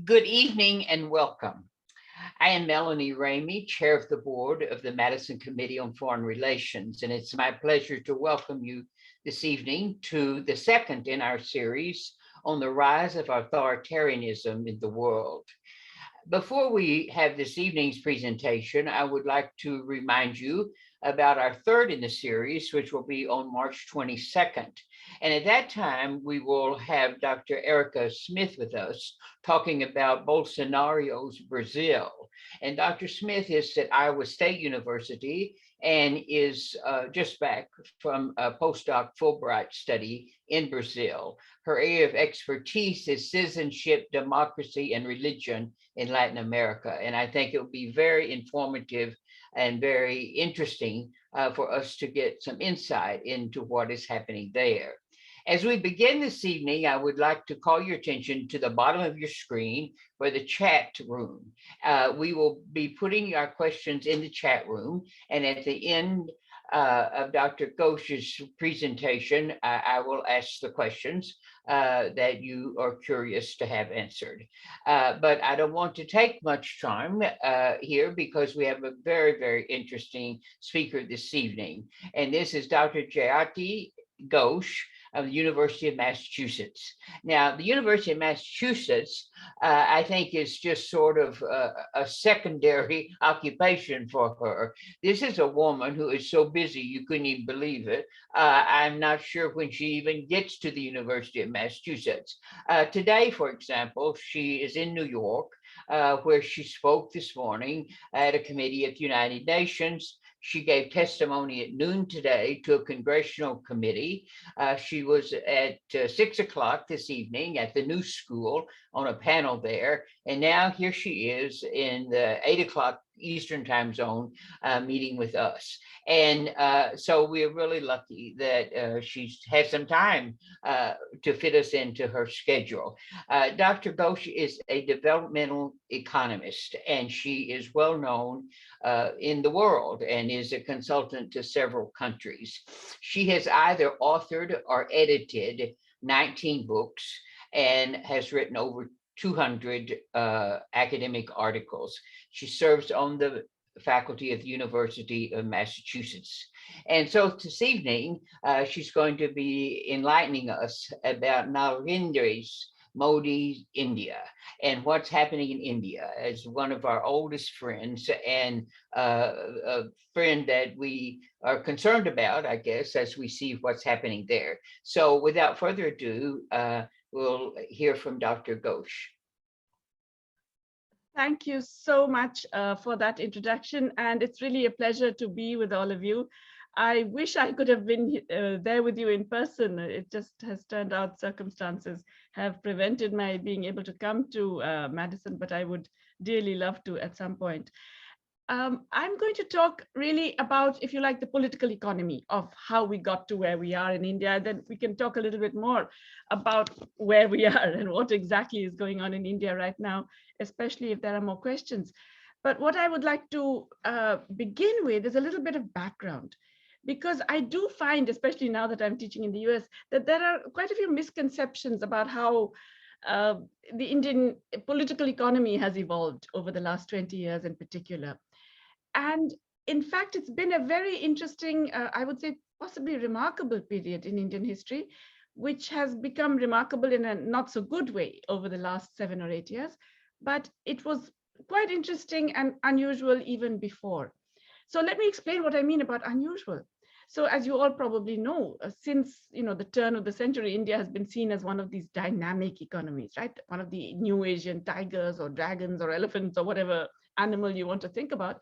Good evening and welcome. I am Melanie Ramey, Chair of the Board of the Madison Committee on Foreign Relations, and it's my pleasure to welcome you this evening to the second in our series on the rise of authoritarianism in the world. Before we have this evening's presentation, I would like to remind you about our third in the series, which will be on March 22nd. And at that time, we will have Dr. Erica Smith with us talking about Bolsonaro's Brazil. And Dr. Smith is at Iowa State University and is just back from a postdoc Fulbright study in Brazil. Her area of expertise is citizenship, democracy, and religion in Latin America. And I think it will be very informative and very interesting for us to get some insight into what is happening there. As we begin this evening, I would like to call your attention to the bottom of your screen for the chat room. We will be putting our questions in the chat room, and at the end of Dr. Ghosh's presentation, I will ask the questions that you are curious to have answered. But I don't want to take much time here because we have a very, very interesting speaker this evening. And this is Dr. Jayati Ghosh of the University of Massachusetts. Now, the University of Massachusetts, I think, is just sort of a secondary occupation for her. This is a woman who is so busy you couldn't even believe it. I'm not sure when she even gets to the University of Massachusetts. Today, for example, she is in New York, where she spoke this morning at a committee at the United Nations. She gave testimony at noon today to a congressional committee. She was at 6 o'clock this evening at the New School on a panel there. And now here she is in the 8 o'clock Eastern time zone meeting with us. And so we're really lucky that she's had some time to fit us into her schedule. Dr. Ghosh is a developmental economist, and she is well known in the world and is a consultant to several countries. She has either authored or edited 19 books and has written over 200 academic articles. She serves on the faculty of the University of Massachusetts. And so this evening, she's going to be enlightening us about Narendra's Modi, India, and what's happening in India as one of our oldest friends and a friend that we are concerned about, I guess, as we see what's happening there. So without further ado, we'll hear from Dr. Ghosh. Thank you so much for that introduction, and it's really a pleasure to be with all of you. I wish I could have been there with you in person. It just has turned out circumstances have prevented my being able to come to Madison, but I would dearly love to at some point. I'm going to talk really about, if you like, the political economy of how we got to where we are in India. Then we can talk a little bit more about where we are and what exactly is going on in India right now, especially if there are more questions. But what I would like to begin with is a little bit of background, because I do find, especially now that I'm teaching in the US, that there are quite a few misconceptions about how the Indian political economy has evolved over the last 20 years in particular. And in fact, it's been a very interesting, I would say possibly remarkable period in Indian history, which has become remarkable in a not so good way over the last 7 or 8 years. But it was quite interesting and unusual even before. So let me explain what I mean about unusual. So as you all probably know, since the turn of the century, India has been seen as one of these dynamic economies, right? One of the new Asian tigers or dragons or elephants or whatever animal you want to think about.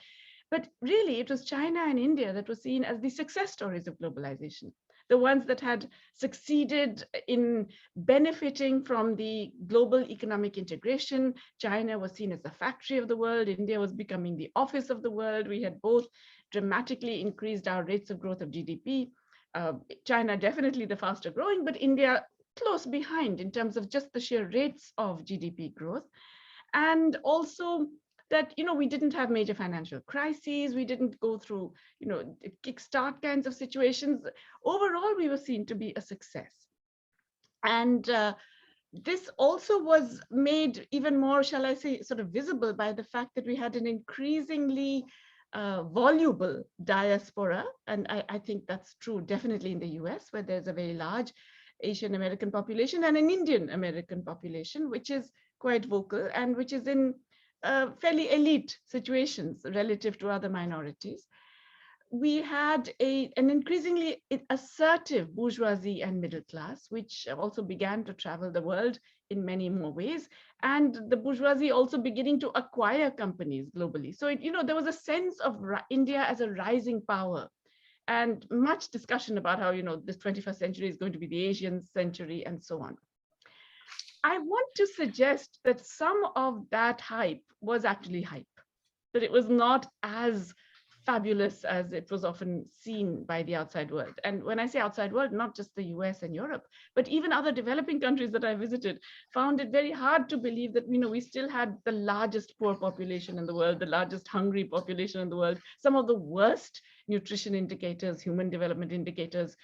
But really, it was China and India that were seen as the success stories of globalization, the ones that had succeeded in benefiting from the global economic integration. China was seen as the factory of the world. India was becoming the office of the world. We had both dramatically increased our rates of growth of GDP. China definitely the faster growing, but India close behind in terms of just the sheer rates of GDP growth. And also that we didn't have major financial crises, we didn't go through kickstart kinds of situations. Overall, we were seen to be a success. And this also was made even more, shall I say, sort of visible by the fact that we had an increasingly voluble diaspora. And I think that's true definitely in the US, where there's a very large Asian American population and an Indian American population, which is quite vocal and which is in fairly elite situations relative to other minorities. We had an increasingly assertive bourgeoisie and middle class, which also began to travel the world in many more ways, and the bourgeoisie also beginning to acquire companies globally. So, there was a sense of India as a rising power, and much discussion about how, this 21st century is going to be the Asian century and so on. I want to suggest that some of that hype was actually hype, that it was not as fabulous as it was often seen by the outside world. And when I say outside world, not just the US and Europe, but even other developing countries that I visited found it very hard to believe that, we still had the largest poor population in the world, the largest hungry population in the world, some of the worst nutrition indicators, human development indicators,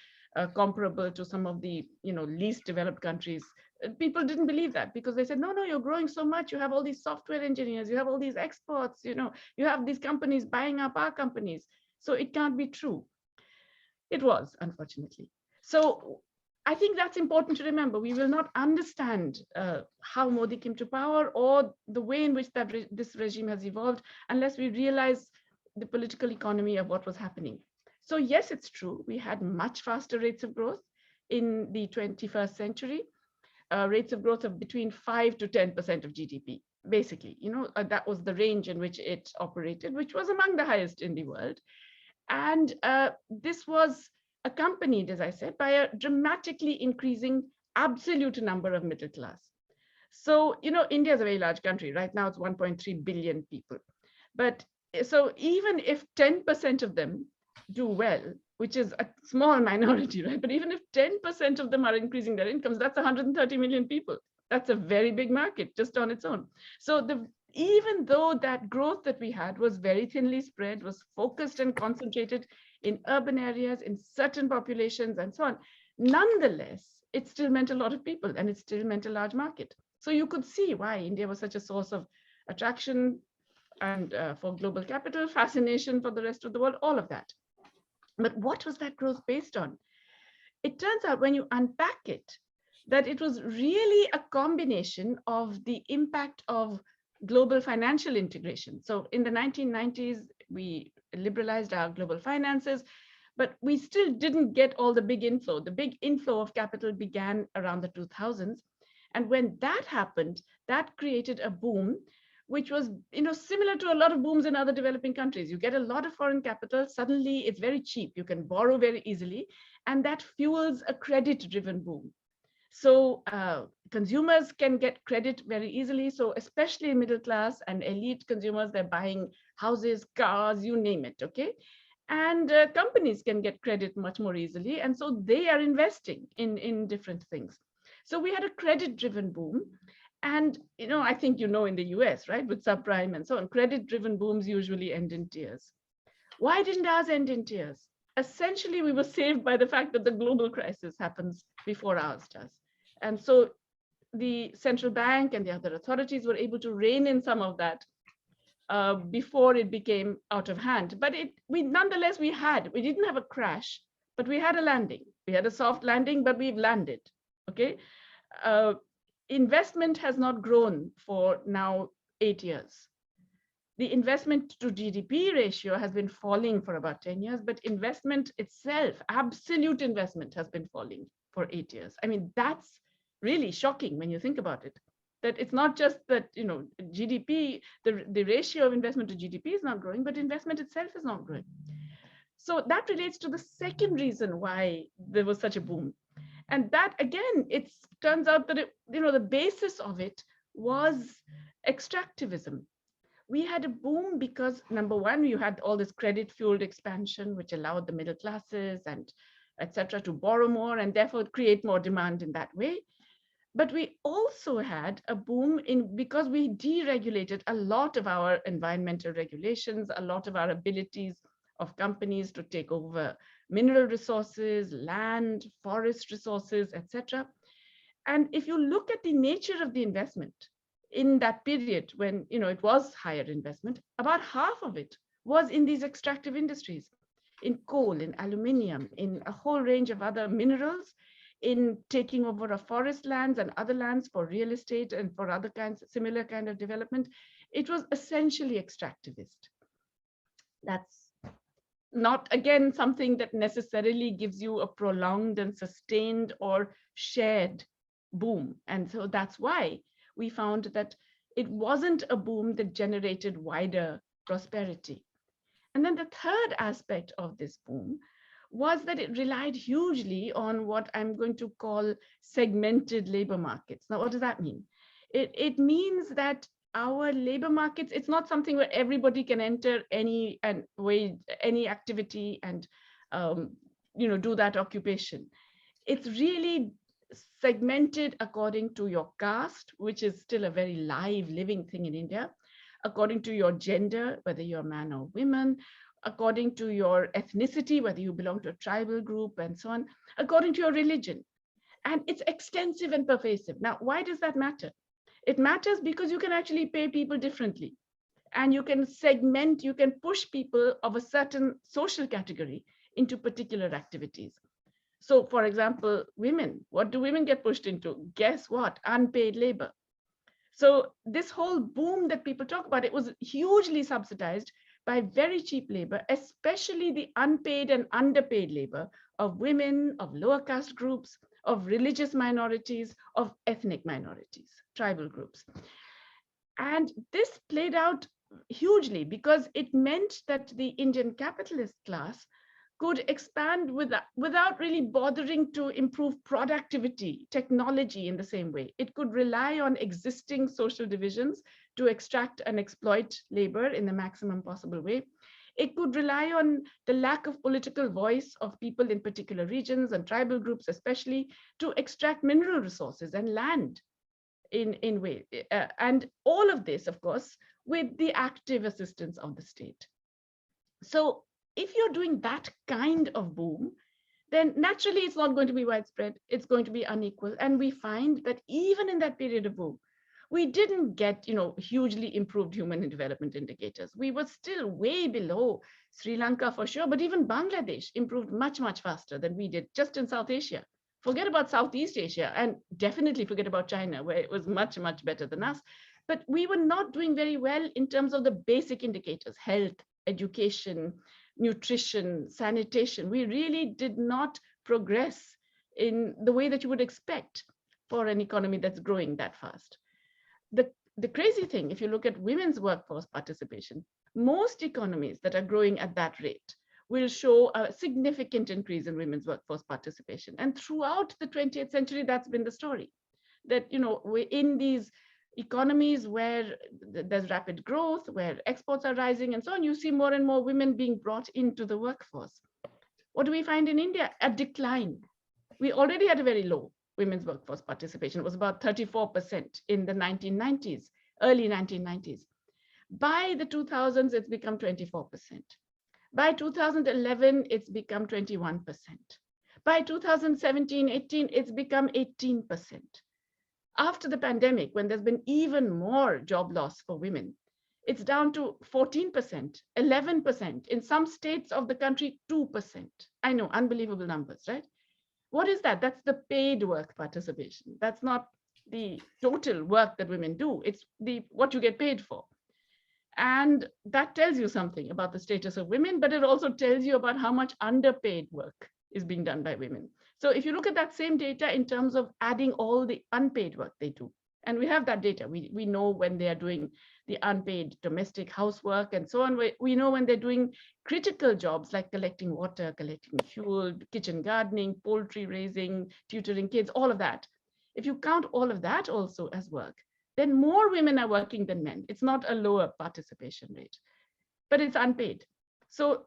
comparable to some of the, least developed countries. People didn't believe that because they said, no, you're growing so much. You have all these software engineers, you have all these exports, you have these companies buying up our companies. So it can't be true. It was, unfortunately. So I think that's important to remember. We will not understand how Modi came to power or the way in which this regime has evolved unless we realize the political economy of what was happening. So yes, it's true. We had much faster rates of growth in the 21st century. Rates of growth of between 5 to 10% of GDP. Basically, that was the range in which it operated, which was among the highest in the world. And this was accompanied, as I said, by a dramatically increasing absolute number of middle class. So, India is a very large country. Right now, it's 1.3 billion people. But so even if 10% of them do well, which is a small minority, right? But even if 10% of them are increasing their incomes, that's 130 million people. That's a very big market just on its own. So even though that growth that we had was very thinly spread, was focused and concentrated in urban areas, in certain populations and so on, nonetheless, it still meant a lot of people and it still meant a large market. So you could see why India was such a source of attraction and for global capital, fascination for the rest of the world, all of that. But what was that growth based on? It turns out when you unpack it, that it was really a combination of the impact of global financial integration. So in the 1990s, we liberalized our global finances, but we still didn't get all the big inflow. The big inflow of capital began around the 2000s. And when that happened, that created a boom, which was similar to a lot of booms in other developing countries. You get a lot of foreign capital, suddenly it's very cheap. You can borrow very easily, and that fuels a credit-driven boom. So consumers can get credit very easily. So especially middle class and elite consumers, they're buying houses, cars, you name it, okay? And companies can get credit much more easily. And so they are investing in different things. So we had a credit-driven boom. And, I think, in the US, right, with subprime and so on, credit-driven booms usually end in tears. Why didn't ours end in tears? Essentially, we were saved by the fact that the global crisis happens before ours does. And so the central bank and the other authorities were able to rein in some of that before it became out of hand. But nonetheless, we didn't have a crash, but we had a landing. We had a soft landing, but we've landed, okay? Investment has not grown for now 8 years. The investment to GDP ratio has been falling for about 10 years, but investment itself, absolute investment, has been falling for 8 years. I mean, that's really shocking when you think about it, that it's not just that, GDP, the ratio of investment to GDP is not growing, but investment itself is not growing. So that relates to the second reason why there was such a boom. And that, again, it turns out that the basis of it was extractivism. We had a boom because, number one, you had all this credit-fueled expansion, which allowed the middle classes and et cetera to borrow more and therefore create more demand in that way. But we also had a boom because we deregulated a lot of our environmental regulations, a lot of our abilities of companies to take over mineral resources, land, forest resources, etc. And if you look at the nature of the investment in that period when it was higher investment, about half of it was in these extractive industries, in coal, in aluminium, in a whole range of other minerals, in taking over of forest lands and other lands for real estate and for other kinds, similar kind of development. It was essentially extractivist. That's not, again, something that necessarily gives you a prolonged and sustained or shared boom. And so that's why we found that it wasn't a boom that generated wider prosperity. And then the third aspect of this boom was that it relied hugely on what I'm going to call segmented labor markets. Now, what does that mean? It means that our labor markets, it's not something where everybody can enter any activity and do that occupation. It's really segmented according to your caste, which is still a very live, living thing in India, according to your gender, whether you're man or woman, according to your ethnicity, whether you belong to a tribal group and so on, according to your religion. And it's extensive and pervasive. Now, why does that matter? It matters because you can actually pay people differently. And you can segment, you can push people of a certain social category into particular activities. So, for example, women, what do women get pushed into? Guess what? Unpaid labor. So this whole boom that people talk about, it was hugely subsidized by very cheap labor, especially the unpaid and underpaid labor of women, of lower caste groups, of religious minorities, of ethnic minorities, tribal groups. And this played out hugely because it meant that the Indian capitalist class could expand without really bothering to improve productivity, technology in the same way. It could rely on existing social divisions to extract and exploit labor in the maximum possible way. It could rely on the lack of political voice of people in particular regions and tribal groups, especially, to extract mineral resources and land in way. And all of this, of course, with the active assistance of the state. So if you're doing that kind of boom, then naturally it's not going to be widespread. It's going to be unequal. And we find that even in that period of boom, we didn't get, hugely improved human development indicators. We were still way below Sri Lanka for sure, but even Bangladesh improved much, much faster than we did just in South Asia. Forget about Southeast Asia and definitely forget about China, where it was much, much better than us. But we were not doing very well in terms of the basic indicators, health, education, nutrition, sanitation. We really did not progress in the way that you would expect for an economy that's growing that fast. The crazy thing, if you look at women's workforce participation, most economies that are growing at that rate will show a significant increase in women's workforce participation. And throughout the 20th century, that's been the story. That, we're in these economies where there's rapid growth, where exports are rising and so on, you see more and more women being brought into the workforce. What do we find in India? A decline. We already had a very low women's workforce participation. It was about 34% in the 1990s, early 1990s. By the 2000s, it's become 24%. By 2011, it's become 21%. By 2017-18, it's become 18%. After the pandemic, when there's been even more job loss for women, it's down to 14%, 11%, in some states of the country, 2%. I know, unbelievable numbers, right? What is that? That's the paid work participation. That's not the total work that women do. It's what you get paid for. And that tells you something about the status of women, but it also tells you about how much underpaid work is being done by women. So if you look at that same data in terms of adding all the unpaid work they do, and we have that data, we know when they are doing the unpaid domestic housework and so on. We know when they're doing critical jobs like collecting water, collecting fuel, kitchen gardening, poultry raising, tutoring kids, all of that. If you count all of that also as work, then more women are working than men. It's not a lower participation rate, but it's unpaid. So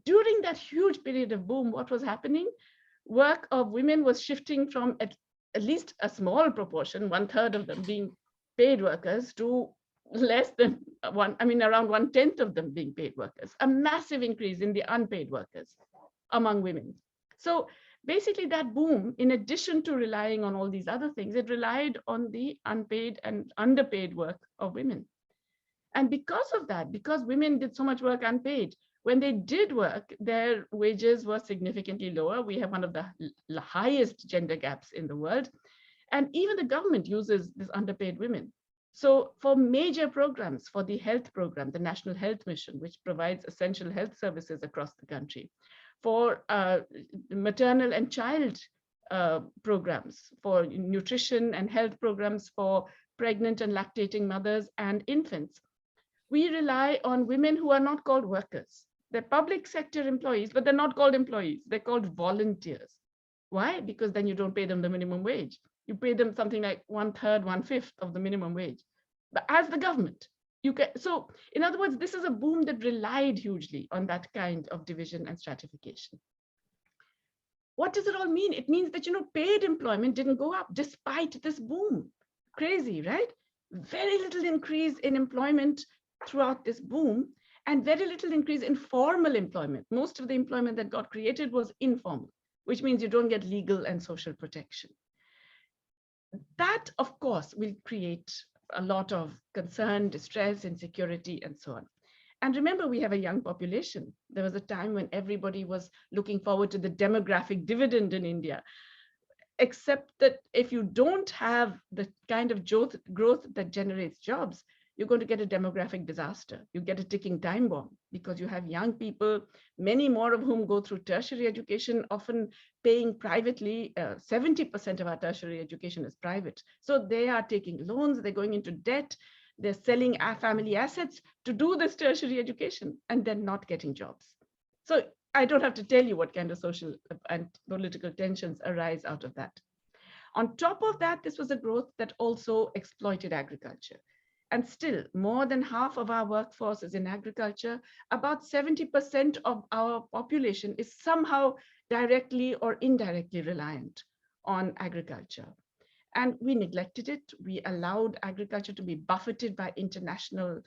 during that huge period of boom, what was happening? Work of women was shifting from at least a small proportion, 1/3 of them being paid workers, to less than around 1/10 of them being paid workers, a massive increase in the unpaid workers among women. So Basically, that boom, in addition to relying on all these other things, it relied on the unpaid and underpaid work of women. And because of that, because women did so much work unpaid, when they did work, their wages were significantly lower. We have one of the highest gender gaps in the world. And even the government uses this underpaid women. So for major programs, for the health program, the National Health Mission, which provides essential health services across the country, for maternal and child programs, for nutrition and health programs for pregnant and lactating mothers and infants, we rely on women who are not called workers. They're public sector employees, but they're not called employees. They're called volunteers. Why? Because then you don't pay them the minimum wage. You pay them something like 1/3, 1/5 of the minimum wage. But as the government, you can. So in other words, this is a boom that relied hugely on that kind of division and stratification. What does it all mean? It means that, paid employment didn't go up despite this boom. Crazy, right? Very little increase in employment throughout this boom, and very little increase in formal employment. Most of the employment that got created was informal, which means you don't get legal and social protection. That, of course, will create a lot of concern, distress, insecurity, and so on. And remember, we have a young population. There was a time when everybody was looking forward to the demographic dividend in India, except that if you don't have the kind of growth that generates jobs, you're going to get a demographic disaster. You get a ticking time bomb because you have young people, many more of whom go through tertiary education, often paying privately. 70% of our tertiary education is private. So they are taking loans, they're going into debt, they're selling our family assets to do this tertiary education, and then not getting jobs. So I don't have to tell you what kind of social and political tensions arise out of that. On top of that, this was a growth that also exploited agriculture. And still, more than half of our workforce is in agriculture. About 70% of our population is somehow directly or indirectly reliant on agriculture. And we neglected it. We allowed agriculture to be buffeted by international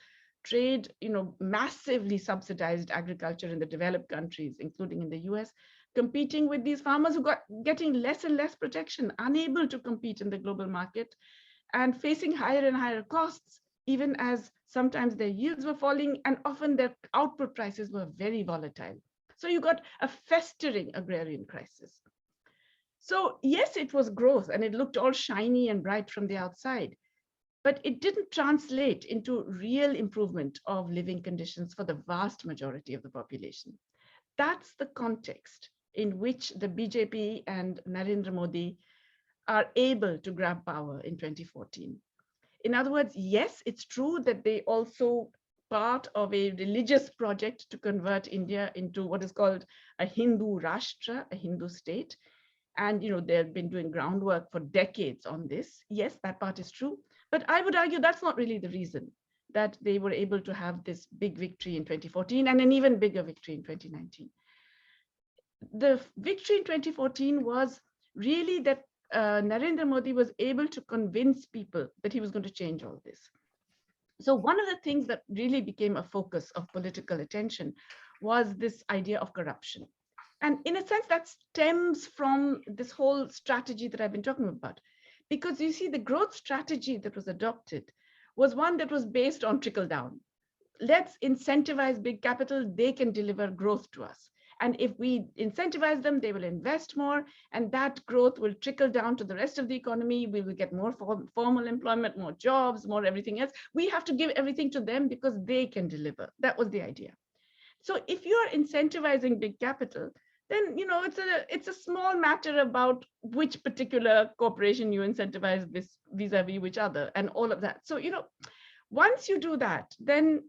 trade, massively subsidized agriculture in the developed countries, including in the US, competing with these farmers who got getting less and less protection, unable to compete in the global market, and facing higher and higher costs, even as sometimes their yields were falling and often their output prices were very volatile. So you got a festering agrarian crisis. So yes, it was growth and it looked all shiny and bright from the outside, but it didn't translate into real improvement of living conditions for the vast majority of the population. That's the context in which the BJP and Narendra Modi are able to grab power in 2014. In other words, yes, it's true that they also part of a religious project to convert India into what is called a Hindu Rashtra, a Hindu state. And they've been doing groundwork for decades on this. Yes, that part is true. But I would argue that's not really the reason that they were able to have this big victory in 2014 and an even bigger victory in 2019. The victory in 2014 was really that Narendra Modi was able to convince people that he was going to change all this. So one of the things that really became a focus of political attention was this idea of corruption. And in a sense, that stems from this whole strategy that I've been talking about. Because you see, the growth strategy that was adopted was one that was based on trickle down. Let's incentivize big capital, they can deliver growth to us. And if we incentivize them, they will invest more, and that growth will trickle down to the rest of the economy. We will get more formal employment, more jobs, more everything else. We have to give everything to them because they can deliver. That was the idea. So if you are incentivizing big capital, then it's a small matter about which particular corporation you incentivize this vis-a-vis which other and all of that. So once you do that, then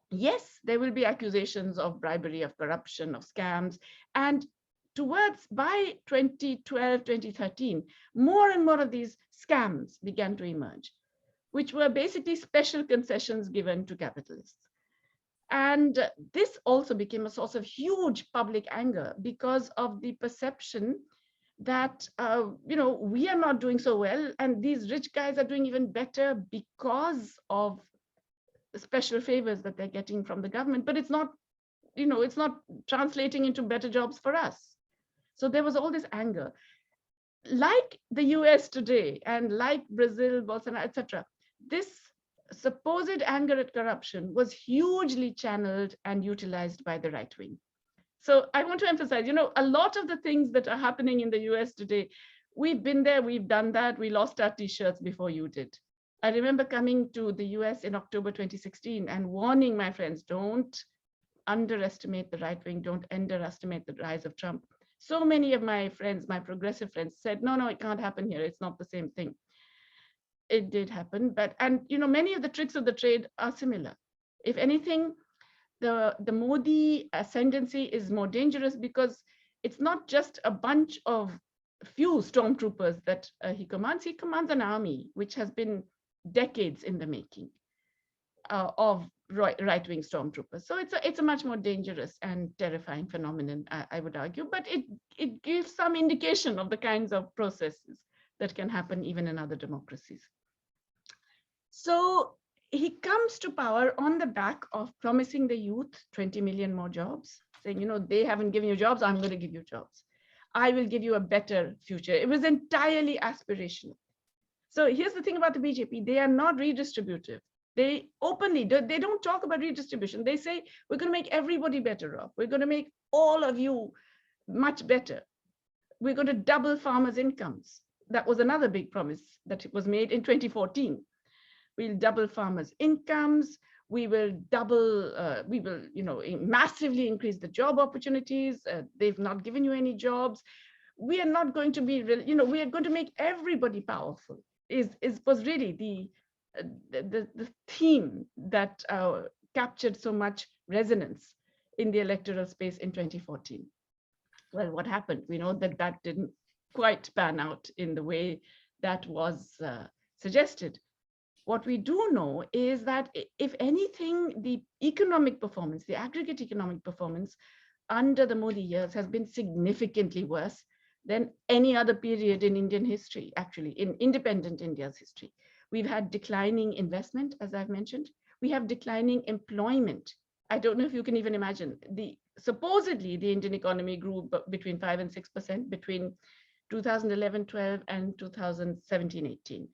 yes, there will be accusations of bribery, of corruption, of scams. And by 2012, 2013, more and more of these scams began to emerge, which were basically special concessions given to capitalists. And this also became a source of huge public anger because of the perception that, we are not doing so well, and these rich guys are doing even better because of special favors that they're getting from the government, but it's not translating into better jobs for us. So there was all this anger. Like the US today and like Brazil, Bolsonaro, etc., this supposed anger at corruption was hugely channeled and utilized by the right wing. So I want to emphasize, a lot of the things that are happening in the US today, we've been there, we've done that, we lost our t-shirts before you did. I remember coming to the US in October 2016 and warning my friends, don't underestimate the right wing, don't underestimate the rise of Trump. So many of my friends, my progressive friends said, no, it can't happen here. It's not the same thing. It did happen, and many of the tricks of the trade are similar. If anything, the Modi ascendancy is more dangerous because it's not just a bunch of few stormtroopers that he commands. He commands an army which has been decades in the making of right-wing stormtroopers. So it's a much more dangerous and terrifying phenomenon, I would argue, but it gives some indication of the kinds of processes that can happen even in other democracies. So he comes to power on the back of promising the youth 20 million more jobs, saying, they haven't given you jobs, I'm going to give you jobs. I will give you a better future. It was entirely aspirational. So here's the thing about the BJP, they are not redistributive. They openly, they don't talk about redistribution. They say, we're going to make everybody better off. We're going to make all of you much better. We're going to double farmers' incomes. That was another big promise that was made in 2014. We'll double farmers' incomes. We will massively increase the job opportunities. They've not given you any jobs. We are not going to be, we are going to make everybody powerful. Was really the theme that captured so much resonance in the electoral space in 2014. Well, what happened? We know that didn't quite pan out in the way that was suggested. What we do know is that, if anything, the economic performance, the aggregate economic performance under the Modi years has been significantly worse than any other period in Indian history, actually, in independent India's history. We've had declining investment, as I've mentioned. We have declining employment. I don't know if you can even imagine. Supposedly, the Indian economy grew between 5 and 6% between 2011-12 and 2017-18.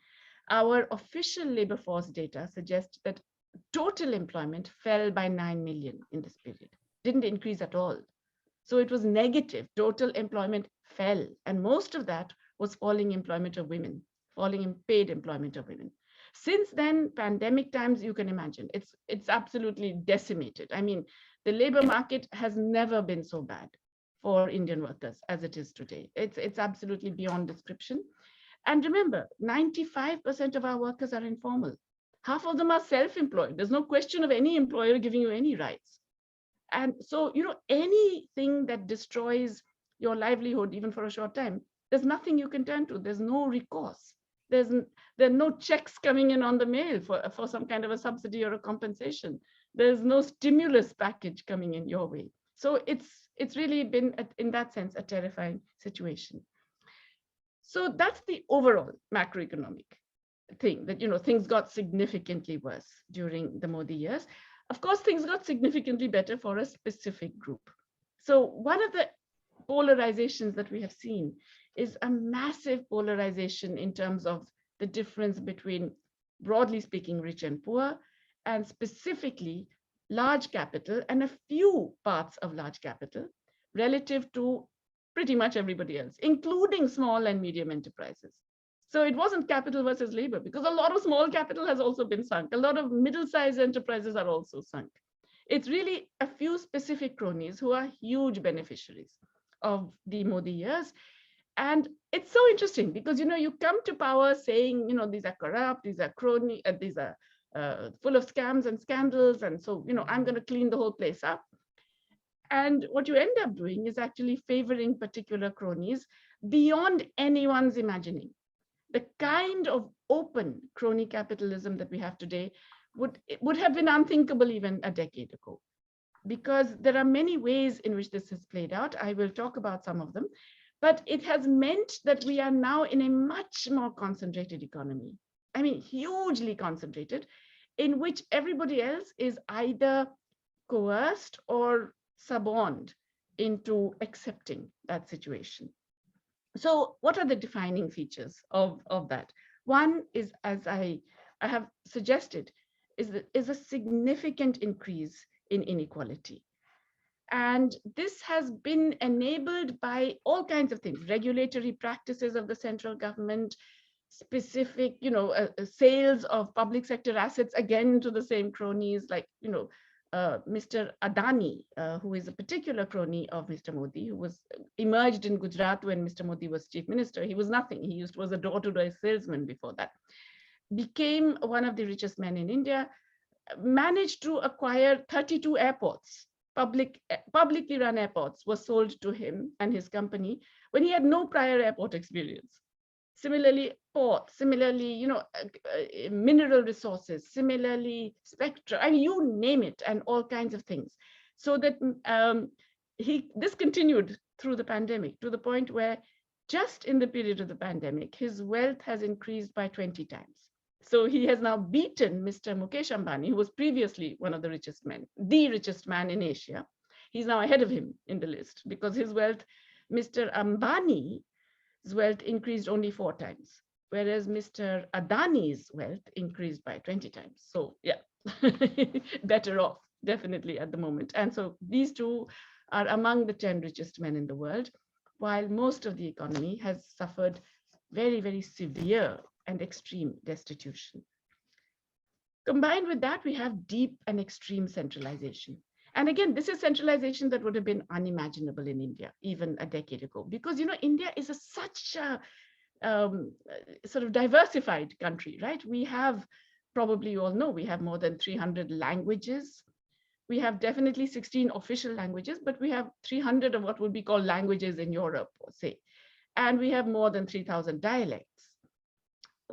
Our official labor force data suggests that total employment fell by 9 million in this period, didn't increase at all. So it was negative. Total employment fell, and most of that was falling employment of women, falling in paid employment of women. Since then, pandemic times, you can imagine, it's absolutely decimated. I mean, the labor market has never been so bad for Indian workers as it is today. It's absolutely beyond description. And remember, 95% of our workers are informal. Half of them are self-employed. There's no question of any employer giving you any rights. And so, anything that destroys your livelihood, even for a short time, there's nothing you can turn to. There's no recourse. There are no checks coming in on the mail for some kind of a subsidy or a compensation. There's no stimulus package coming in your way. So it's really been, in that sense, a terrifying situation. So that's the overall macroeconomic thing, that things got significantly worse during the Modi years. Of course, things got significantly better for a specific group. So one of the polarizations that we have seen is a massive polarization in terms of the difference between, broadly speaking, rich and poor, and specifically large capital and a few parts of large capital relative to pretty much everybody else, including small and medium enterprises. So it wasn't capital versus labor, because a lot of small capital has also been sunk. A lot of middle-sized enterprises are also sunk. It's really a few specific cronies who are huge beneficiaries of the Modi years. And it's so interesting because, you come to power saying, these are corrupt, these are crony, these are full of scams and scandals. And so, I'm going to clean the whole place up. And what you end up doing is actually favoring particular cronies beyond anyone's imagining. The kind of open crony capitalism that we have today would have been unthinkable even a decade ago, because there are many ways in which this has played out. I will talk about some of them, but it has meant that we are now in a much more concentrated economy. I mean, hugely concentrated, in which everybody else is either coerced or suborned into accepting that situation. So what are the defining features of that? One is, as I have suggested, is a significant increase in inequality. And this has been enabled by all kinds of things, regulatory practices of the central government, specific, sales of public sector assets, again, to the same cronies, like, Mr. Adani, who is a particular crony of Mr. Modi, who was emerged in Gujarat when Mr. Modi was chief minister. He was nothing. He was a door-to-door salesman before that. Became one of the richest men in India, managed to acquire 32 airports. Publicly run airports were sold to him and his company when he had no prior airport experience. Similarly, ports, similarly, mineral resources, similarly, spectra, I mean, you name it, and all kinds of things. So that this continued through the pandemic, to the point where just in the period of the pandemic, his wealth has increased by 20 times. So he has now beaten Mr. Mukesh Ambani, who was previously one of the richest men, the richest man in Asia. He's now ahead of him in the list because his wealth, Mr. Ambani's wealth increased only 4 times, whereas Mr. Adani's wealth increased by 20 times. So yeah, better off, definitely at the moment. And so these two are among the 10 richest men in the world, while most of the economy has suffered very, very severe and extreme destitution. Combined with that, we have deep and extreme centralization. And again, this is centralization that would have been unimaginable in India even a decade ago, because India is such a sort of diversified country, right? We have, probably you all know, we have more than 300 languages. We have definitely 16 official languages, but we have 300 of what would be called languages in Europe, or say, and we have more than 3,000 dialects.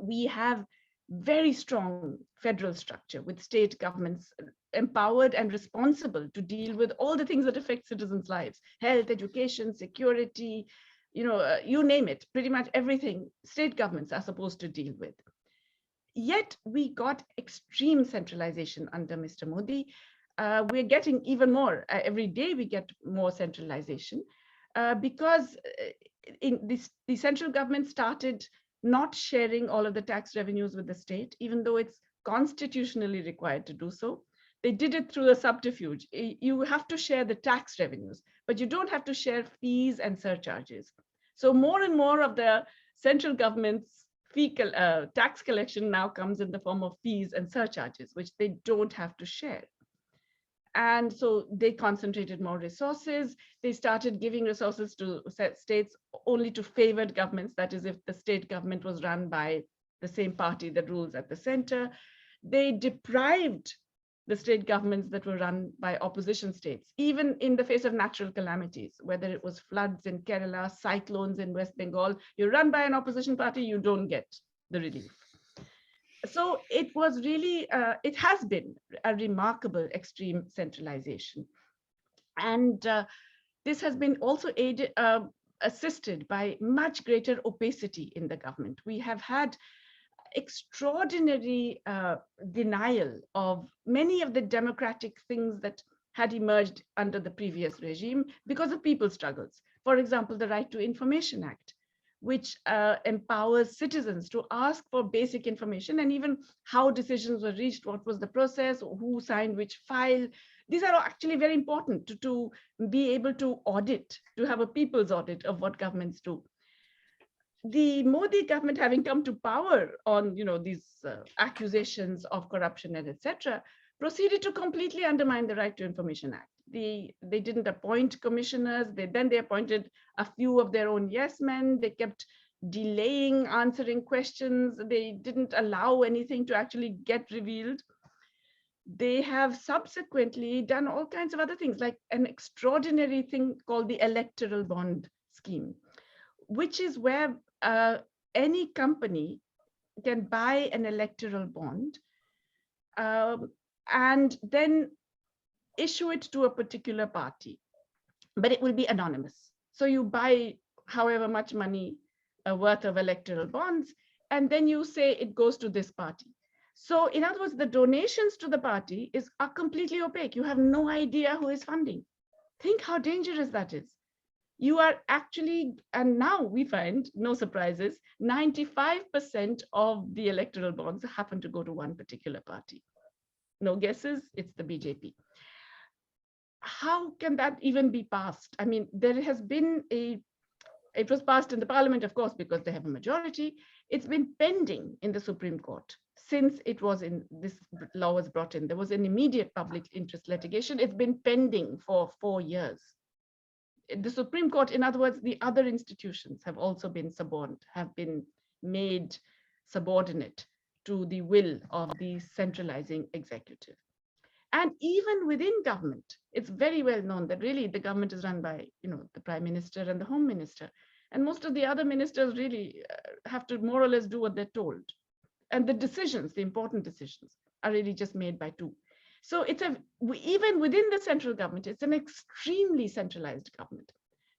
We have very strong federal structure with state governments empowered and responsible to deal with all the things that affect citizens' lives: health, education, security, you name it, pretty much everything state governments are supposed to deal with. Yet we got extreme centralization under Mr. Modi. We're getting even more. Every day we get more centralization because the central government started not sharing all of the tax revenues with the state, even though it's constitutionally required to do so. They did it through a subterfuge. You have to share the tax revenues, but you don't have to share fees and surcharges. So more and more of the central government's tax collection now comes in the form of fees and surcharges, which they don't have to share. And so they concentrated more resources. They started giving resources to states only to favored governments. That is, if the state government was run by the same party that rules at the center. They deprived the state governments that were run by opposition states, even in the face of natural calamities, whether it was floods in Kerala, cyclones in West Bengal. You're run by an opposition party, you don't get the relief. So it was really, it has been a remarkable extreme centralization. And this has been also assisted by much greater opacity in the government. We have had extraordinary denial of many of the democratic things that had emerged under the previous regime because of people's struggles. For example, the Right to Information Act, which empowers citizens to ask for basic information and even how decisions were reached, what was the process, who signed which file. These are actually very important to be able to audit, to have a people's audit of what governments do. The Modi government, having come to power on these accusations of corruption and etc., proceeded to completely undermine the Right to Information Act. They didn't appoint commissioners. Then they appointed a few of their own yes men. They kept delaying answering questions. They didn't allow anything to actually get revealed. They have subsequently done all kinds of other things, like an extraordinary thing called the electoral bond scheme, which is where any company can buy an electoral bond and then issue it to a particular party, but it will be anonymous. So you buy however much money worth of electoral bonds, and then you say it goes to this party. So in other words, the donations to the party are completely opaque. You have no idea who is funding. Think how dangerous that is. You are actually, and now we find, no surprises, 95% of the electoral bonds happen to go to one particular party. No guesses, it's the BJP. How can that even be passed? I mean, there has been it was passed in the parliament, of course, because they have a majority. It's been pending in the Supreme Court since this law was brought in. There was an immediate public interest litigation. It's been pending for 4 years. The Supreme Court, in other words, the other institutions have also been made subordinate to the will of the centralizing executive. And even within government, it's very well known that really the government is run by, the prime minister and the home minister. And most of the other ministers really have to more or less do what they're told. And the decisions, the important decisions, are really just made by two. So even within the central government, it's an extremely centralized government,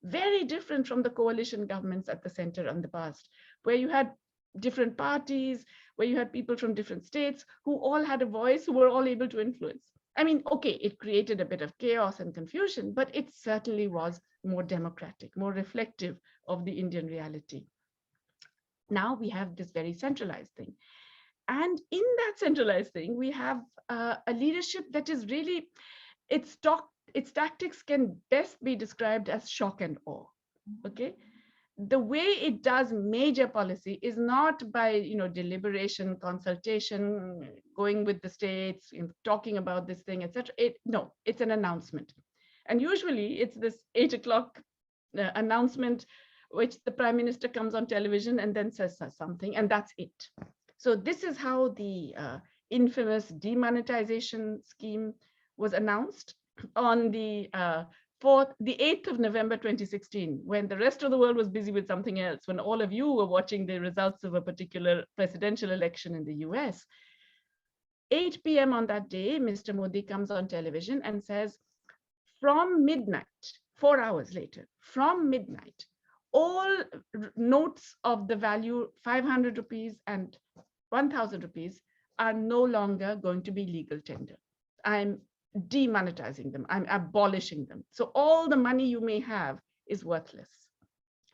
very different from the coalition governments at the center in the past, where you had different parties, where you had people from different states who all had a voice, who were all able to influence. I mean, okay, it created a bit of chaos and confusion, but it certainly was more democratic, more reflective of the Indian reality. Now we have this very centralized thing. And in that centralized thing, we have a leadership that is really, its tactics can best be described as shock and awe, okay? The way it does major policy is not by deliberation, consultation, going with the states, talking about this thing, etc. No, it's an announcement. And usually it's this 8 o'clock announcement, which the prime minister comes on television and then says something, and that's it. So this is how the infamous demonetization scheme was announced on the 8th of November 2016, when the rest of the world was busy with something else, when all of you were watching the results of a particular presidential election in the US. 8 p.m. on that day, Mr. Modi comes on television and says, from midnight, 4 hours later, from midnight, all notes of the value 500 rupees and 1,000 rupees are no longer going to be legal tender. I'm demonetizing them. I'm abolishing them. So all the money you may have is worthless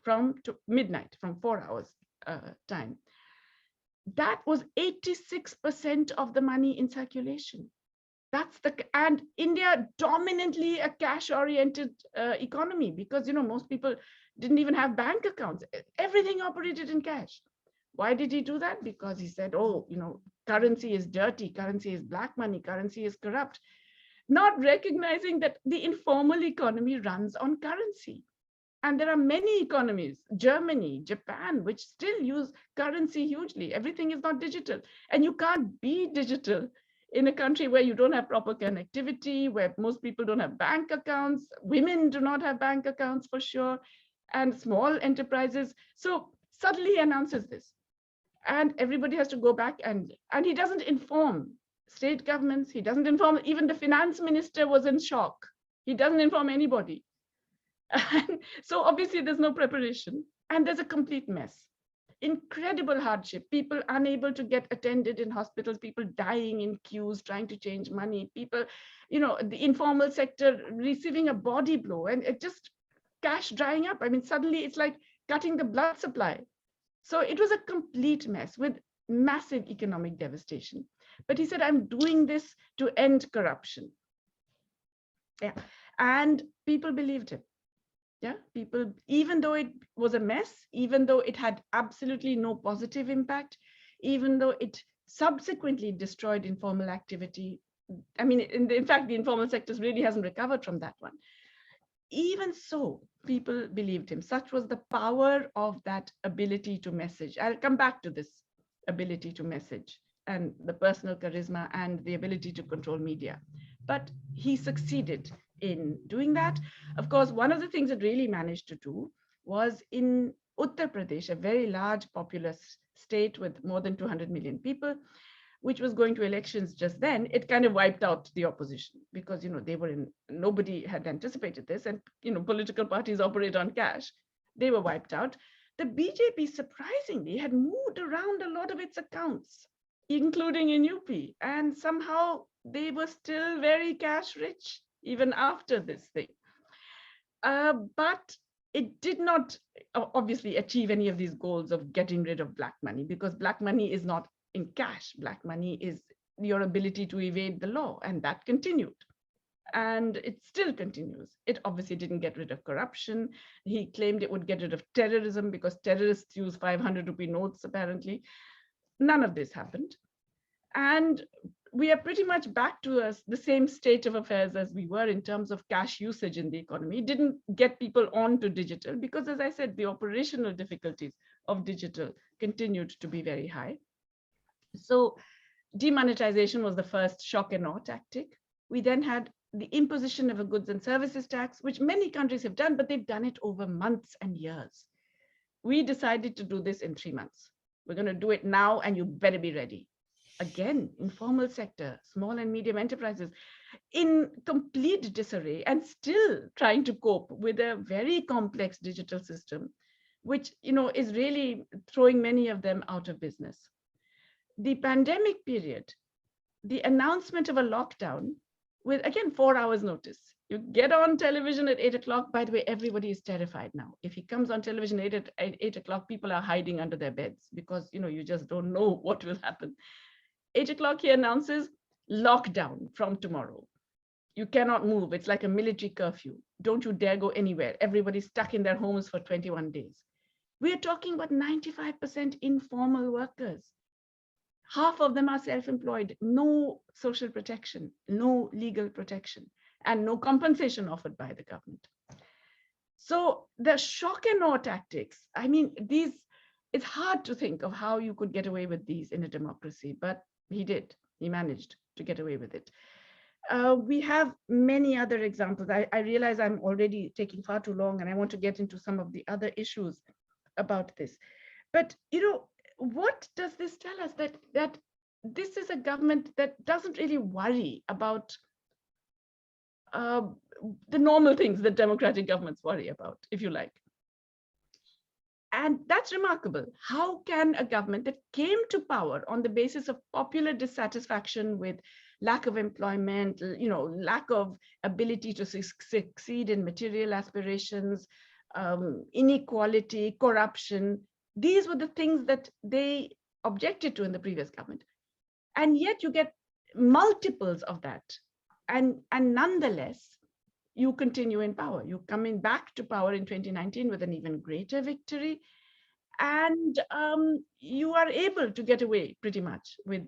from midnight, from 4 hours time. That was 86% of the money in circulation. And India, dominantly a cash-oriented economy, because most people didn't even have bank accounts. Everything operated in cash. Why did he do that? Because he said, currency is dirty, currency is black money, currency is corrupt, not recognizing that the informal economy runs on currency. And there are many economies, Germany, Japan, which still use currency hugely. Everything is not digital. And you can't be digital in a country where you don't have proper connectivity, where most people don't have bank accounts, women do not have bank accounts for sure, and small enterprises. So suddenly he announces this. And everybody has to go back and he doesn't inform state governments. He doesn't inform, even the finance minister was in shock. He doesn't inform anybody. And so obviously there's no preparation and there's a complete mess. Incredible hardship, people unable to get attended in hospitals, people dying in queues, trying to change money, people, the informal sector receiving a body blow, and it just cash drying up. I mean, suddenly it's like cutting the blood supply. So it was a complete mess with massive economic devastation. But he said, I'm doing this to end corruption. Yeah, and people believed him. Yeah, people, even though it was a mess, even though it had absolutely no positive impact, even though it subsequently destroyed informal activity. I mean, in fact, the informal sector really hasn't recovered from that one. Even so, people believed him. Such was the power of that ability to message. I'll come back to this ability to message and the personal charisma and the ability to control media. But he succeeded in doing that. Of course, one of the things it really managed to do was in Uttar Pradesh, a very large populous state with more than 200 million people, which was going to elections just then, it kind of wiped out the opposition because, nobody had anticipated this, and, political parties operate on cash. They were wiped out. The BJP surprisingly had moved around a lot of its accounts, including in UP, and somehow they were still very cash rich even after this thing. But it did not obviously achieve any of these goals of getting rid of black money, because black money is not in cash. Black money is your ability to evade the law, and that continued. And it still continues. It obviously didn't get rid of corruption. He claimed it would get rid of terrorism because terrorists use 500 rupee notes, apparently. None of this happened. And we are pretty much back to the same state of affairs as we were in terms of cash usage in the economy. It didn't get people onto digital because, as I said, the operational difficulties of digital continued to be very high. So demonetization was the first shock and awe tactic. We then had the imposition of a goods and services tax, which many countries have done, but they've done it over months and years. We decided to do this in 3 months. We're going to do it now, and you better be ready. Again, informal sector, small and medium enterprises, in complete disarray and still trying to cope with a very complex digital system, which is really throwing many of them out of business. The pandemic period, the announcement of a lockdown with, again, 4 hours notice. You get on television at 8 o'clock. By the way, everybody is terrified now. If he comes on television at 8 o'clock, people are hiding under their beds because you just don't know what will happen. 8 o'clock, he announces lockdown from tomorrow. You cannot move. It's like a military curfew. Don't you dare go anywhere. Everybody's stuck in their homes for 21 days. We are talking about 95% informal workers. Half of them are self-employed, no social protection, no legal protection, and no compensation offered by the government. So the shock and awe tactics, I mean, it's hard to think of how you could get away with these in a democracy, but he did. He managed to get away with it. We have many other examples. I realize I'm already taking far too long, and I want to get into some of the other issues about this. But, what does this tell us? That this is a government that doesn't really worry about the normal things that democratic governments worry about, if you like. And that's remarkable. How can a government that came to power on the basis of popular dissatisfaction with lack of employment, lack of ability to succeed in material aspirations, inequality, corruption, these were the things that they objected to in the previous government. And yet you get multiples of that. And nonetheless, you continue in power. You come in back to power in 2019 with an even greater victory. And you are able to get away pretty much with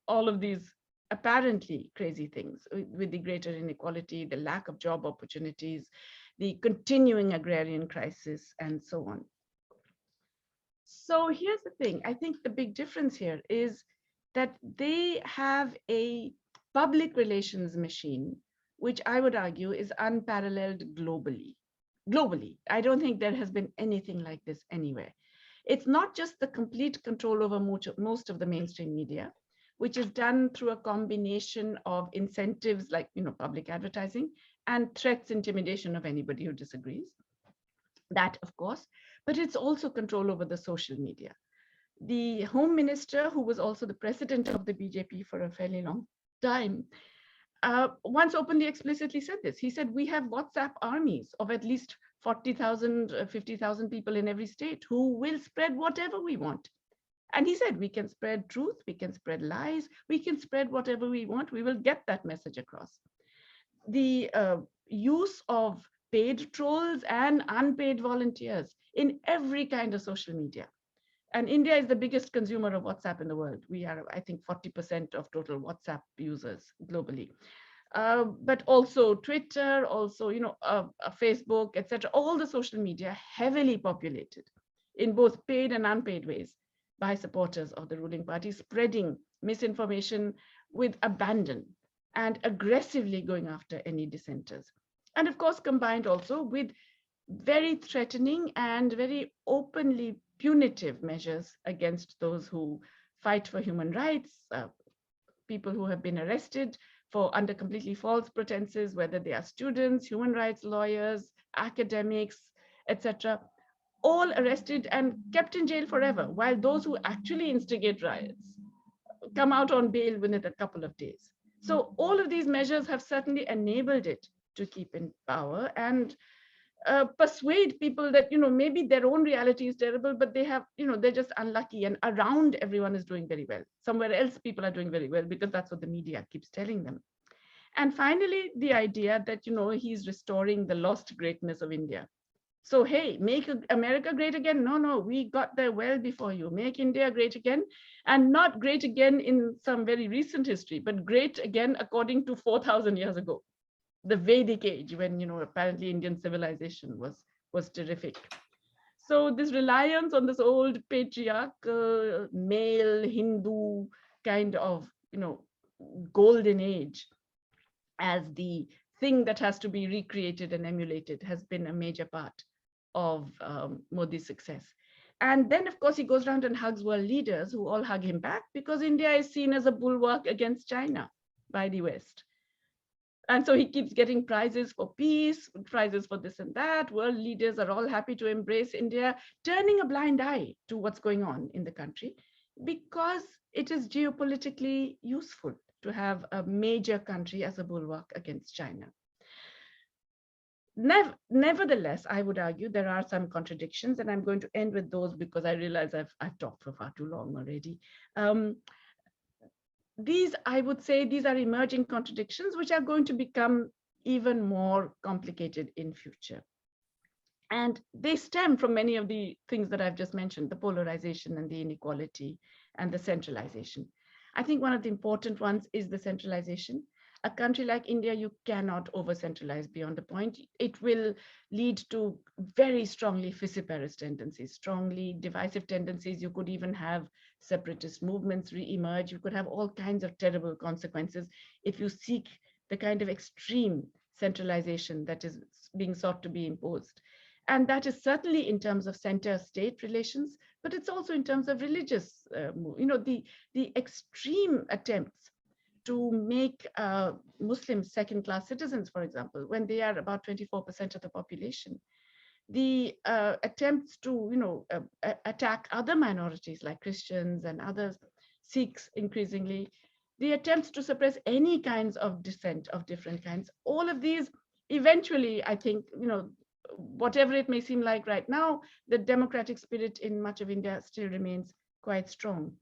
all of these apparently crazy things, with the greater inequality, the lack of job opportunities, the continuing agrarian crisis, and so on. So here's the thing. I think the big difference here is that they have a public relations machine, which I would argue is unparalleled globally. I don't think there has been anything like this anywhere. It's not just the complete control over most of the mainstream media, which is done through a combination of incentives like public advertising and threats, intimidation of anybody who disagrees. That, of course, but it's also control over the social media. The Home Minister, who was also the president of the BJP for a fairly long time, once openly explicitly said this. He said, we have WhatsApp armies of at least 40,000, 50,000 people in every state who will spread whatever we want. And he said, we can spread truth, we can spread lies, we can spread whatever we want, we will get that message across. The use of paid trolls and unpaid volunteers in every kind of social media. And India is the biggest consumer of WhatsApp in the world. We are, I think, 40% of total WhatsApp users globally. But also Twitter, also, Facebook, etc. All the social media heavily populated in both paid and unpaid ways by supporters of the ruling party, spreading misinformation with abandon and aggressively going after any dissenters. And of course, combined also with very threatening and very openly punitive measures against those who fight for human rights, people who have been arrested under completely false pretenses, whether they are students, human rights lawyers, academics, etc., all arrested and kept in jail forever, while those who actually instigate riots come out on bail within a couple of days. So all of these measures have certainly enabled it to keep in power. And persuade people that, maybe their own reality is terrible, but they have, they're just unlucky, and around everyone is doing very well. Somewhere else people are doing very well because that's what the media keeps telling them. And finally, the idea that, he's restoring the lost greatness of India. So, hey, make America great again? No, no, we got there well before you. Make India great again, and not great again in some very recent history, but great again according to 4,000 years ago, the Vedic age, when, apparently Indian civilization was terrific. So this reliance on this old patriarchal, male Hindu kind of, golden age as the thing that has to be recreated and emulated has been a major part of Modi's success. And then, of course, he goes around and hugs world leaders who all hug him back, because India is seen as a bulwark against China by the West. And so he keeps getting prizes for peace, prizes for this and that. World leaders are all happy to embrace India, turning a blind eye to what's going on in the country, because it is geopolitically useful to have a major country as a bulwark against China. Nevertheless, I would argue there are some contradictions, and I'm going to end with those because I realize I've talked for far too long already. I would say these are emerging contradictions which are going to become even more complicated in future. And they stem from many of the things that I've just mentioned, the polarization and the inequality and the centralization. I think one of the important ones is the centralization. A country like India, you cannot over-centralize beyond the point. It will lead to very strongly fissiparous tendencies, strongly divisive tendencies. You could even have separatist movements re-emerge. You could have all kinds of terrible consequences if you seek the kind of extreme centralization that is being sought to be imposed. And that is certainly in terms of center-state relations, but it's also in terms of religious, the extreme attempts to make Muslims second-class citizens, for example, when they are about 24% of the population. The attempts to, attack other minorities like Christians and others, Sikhs increasingly, the attempts to suppress any kinds of dissent of different kinds, all of these eventually, I think, whatever it may seem like right now, the democratic spirit in much of India still remains quite strong.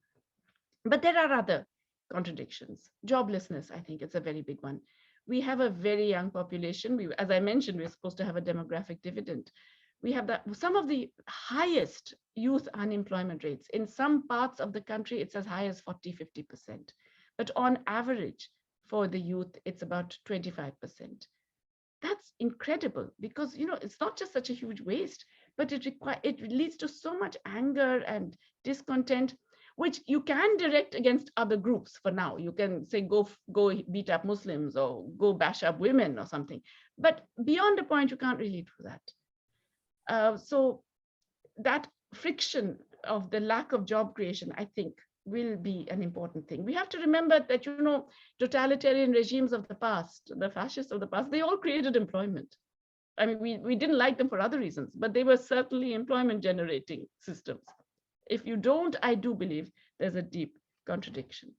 But there are other contradictions. Joblessness, I think it's a very big one. We have a very young population. As I mentioned, we're supposed to have a demographic dividend. We have some of the highest youth unemployment rates. In some parts of the country, it's as high as 40, 50%. But on average, for the youth, it's about 25%. That's incredible, because it's not just such a huge waste, but it leads to so much anger and discontent, which you can direct against other groups for now. You can say, go beat up Muslims or go bash up women or something. But beyond a point, you can't really do that. So that friction of the lack of job creation, I think, will be an important thing. We have to remember that, totalitarian regimes of the past, the fascists of the past, they all created employment. I mean, we didn't like them for other reasons, but they were certainly employment generating systems. If you don't, I do believe there's a deep contradiction.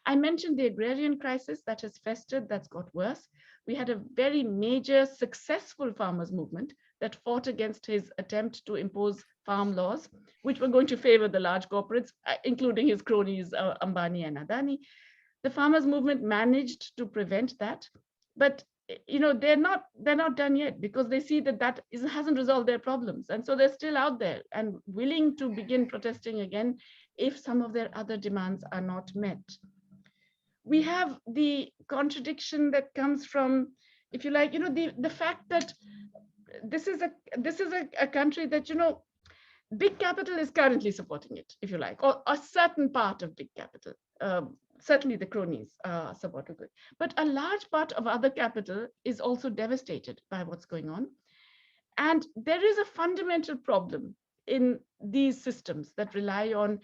I mentioned the agrarian crisis that has festered, that's got worse. We had a very major successful farmers movement that fought against his attempt to impose farm laws, which were going to favor the large corporates, including his cronies, Ambani and Adani. The farmers movement managed to prevent that, but they're not done yet, because they see that hasn't resolved their problems, and so they're still out there and willing to begin protesting again if some of their other demands are not met. We have the contradiction that comes from, if you like, the fact that this is a country that, big capital is currently supporting it, if you like, or a certain part of big capital. Certainly the cronies are supportive of it, but a large part of other capital is also devastated by what's going on. And there is a fundamental problem in these systems that rely on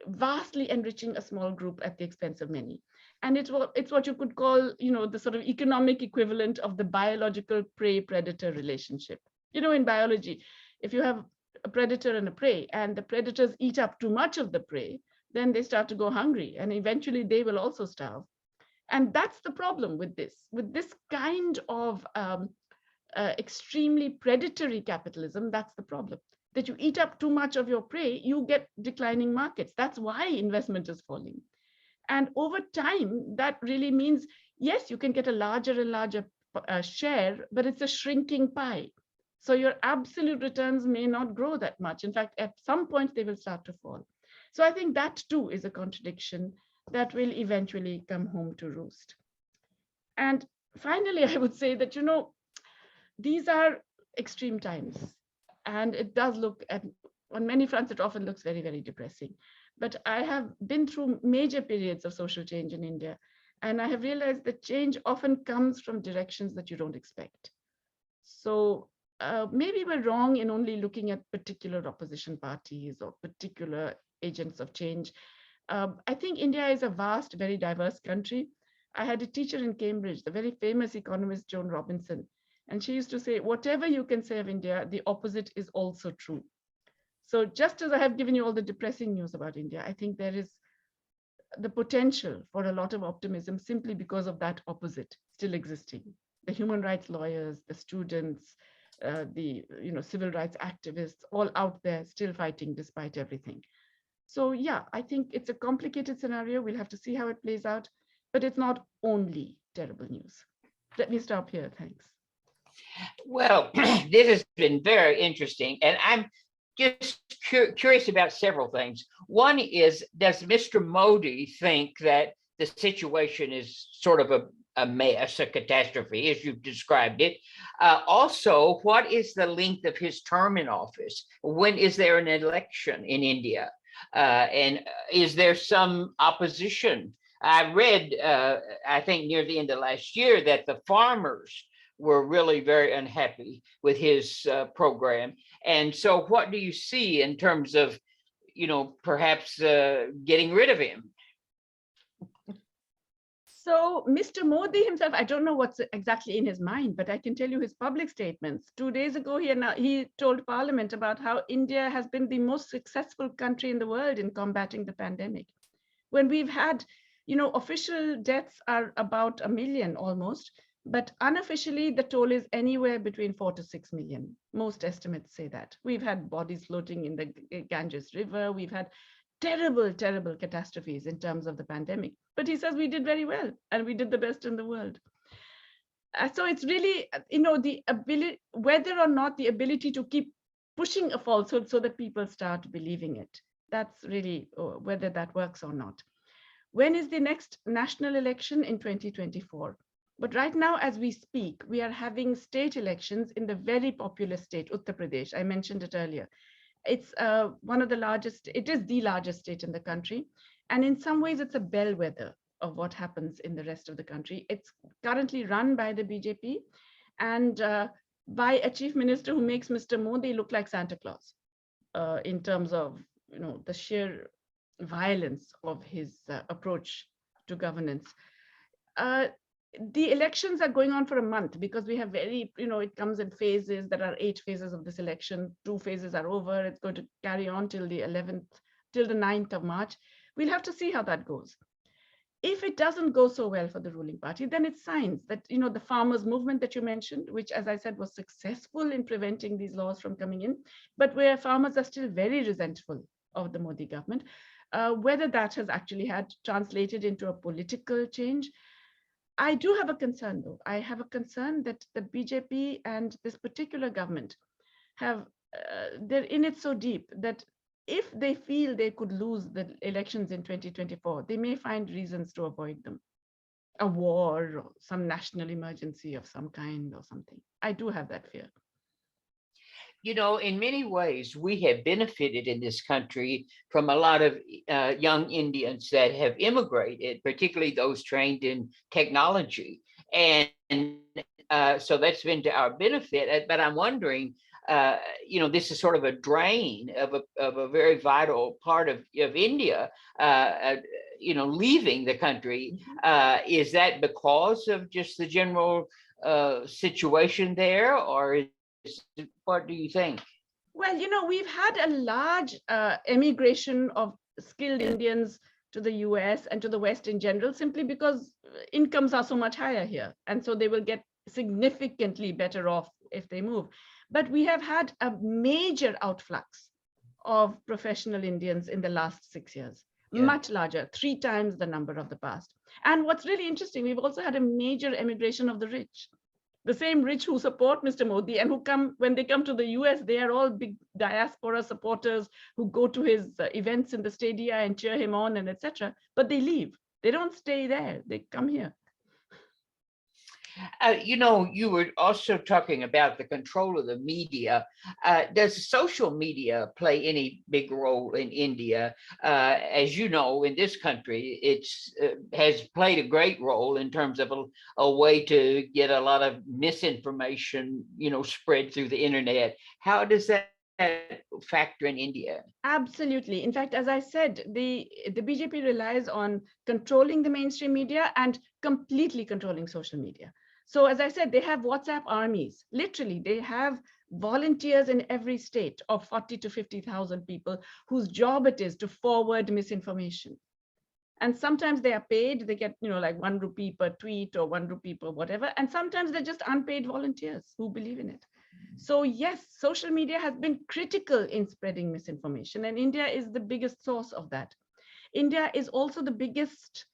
vastly enriching a small group at the expense of many. And it's what you could call, the sort of economic equivalent of the biological prey-predator relationship. In biology, if you have a predator and a prey, and the predators eat up too much of the prey, then they start to go hungry, and eventually they will also starve. And that's the problem with this kind of extremely predatory capitalism, that's the problem. That you eat up too much of your prey, you get declining markets. That's why investment is falling. And over time, that really means, yes, you can get a larger and larger share, but it's a shrinking pie. So your absolute returns may not grow that much. In fact, at some point, they will start to fall. So I think that too is a contradiction that will eventually come home to roost. And finally, I would say that, these are extreme times. And it does look at, on many fronts, it often looks very, very depressing. But I have been through major periods of social change in India. And I have realized that change often comes from directions that you don't expect. So maybe we're wrong in only looking at particular opposition parties or particular agents of change. I think India is a vast, very diverse country. I had a teacher in Cambridge, the very famous economist Joan Robinson, and she used to say, whatever you can say of India, the opposite is also true. So just as I have given you all the depressing news about India, I think there is the potential for a lot of optimism simply because of that opposite still existing. The human rights lawyers, the students, the civil rights activists, all out there still fighting despite everything. So yeah, I think it's a complicated scenario. We'll have to see how it plays out, but it's not only terrible news. Let me stop here. Thanks. Well, this has been very interesting, and I'm just curious about several things. One is, does Mr. Modi think that the situation is sort of a mess, a catastrophe, as you've described it? Also, what is the length of his term in office? When is there an election in India? And is there some opposition? I read, I think near the end of last year, that the farmers were really very unhappy with his program. And so what do you see in terms of, perhaps getting rid of him? So Mr. Modi himself, I don't know what's exactly in his mind, but I can tell you his public statements. 2 days ago, he told Parliament about how India has been the most successful country in the world in combating the pandemic. When we've had, official deaths are about 1 million almost, but unofficially, the toll is anywhere between 4 to 6 million. Most estimates say that. We've had bodies floating in the Ganges River. We've had terrible, terrible catastrophes in terms of the pandemic. But he says we did very well and we did the best in the world. So it's really, the ability, whether or not the ability to keep pushing a falsehood so that people start believing it. That's really whether that works or not. When is the next national election? In 2024. But right now, as we speak, we are having state elections in the very populous state, Uttar Pradesh. I mentioned it earlier. It's one of the largest, it is the largest state in the country. And in some ways, it's a bellwether of what happens in the rest of the country. It's currently run by the BJP and by a chief minister who makes Mr. Modi look like Santa Claus in terms of, the sheer violence of his approach to governance. The elections are going on for a month because we have very, it comes in phases. There are 8 phases of this election. 2 phases are over. It's going to carry on till the 11th, till the 9th of March. We'll have to see how that goes. If it doesn't go so well for the ruling party, then it's signs that, the farmers' movement that you mentioned, which, as I said, was successful in preventing these laws from coming in, but where farmers are still very resentful of the Modi government, whether that has actually had translated into a political change. I do have a concern, though. I have a concern that the BJP and this particular government have, they're in it so deep that if they feel they could lose the elections in 2024, they may find reasons to avoid them. A war or some national emergency of some kind or something. I do have that fear. In many ways, we have benefited in this country from a lot of young Indians that have immigrated, particularly those trained in technology. And so that's been to our benefit. But I'm wondering, this is sort of a drain of a very vital part of India, leaving the country. Is that because of just the general situation there, or what do you think? Well, we've had a large emigration of skilled Indians to the US and to the West in general, simply because incomes are so much higher here. And so they will get significantly better off if they move. But we have had a major outflux of professional Indians in the last 6 years, much larger, 3 times the number of the past. And what's really interesting, we've also had a major emigration of the rich. The same rich who support Mr. Modi and who come, when they come to the US, they are all big diaspora supporters who go to his events in the stadia and cheer him on and etc. But they leave. They don't stay there. They come here. You were also talking about the control of the media. Does social media play any big role in India? As you know, in this country, it's has played a great role in terms of a way to get a lot of misinformation, spread through the internet. How does that factor in India? Absolutely. In fact, as I said, the BJP relies on controlling the mainstream media and completely controlling social media. So as I said, they have WhatsApp armies. Literally, they have volunteers in every state of 40 to 50,000 people whose job it is to forward misinformation. And sometimes they are paid, they get, like 1 rupee per tweet or 1 rupee per whatever. And sometimes they're just unpaid volunteers who believe in it. So yes, social media has been critical in spreading misinformation, and India is the biggest source of that. India is also the biggest,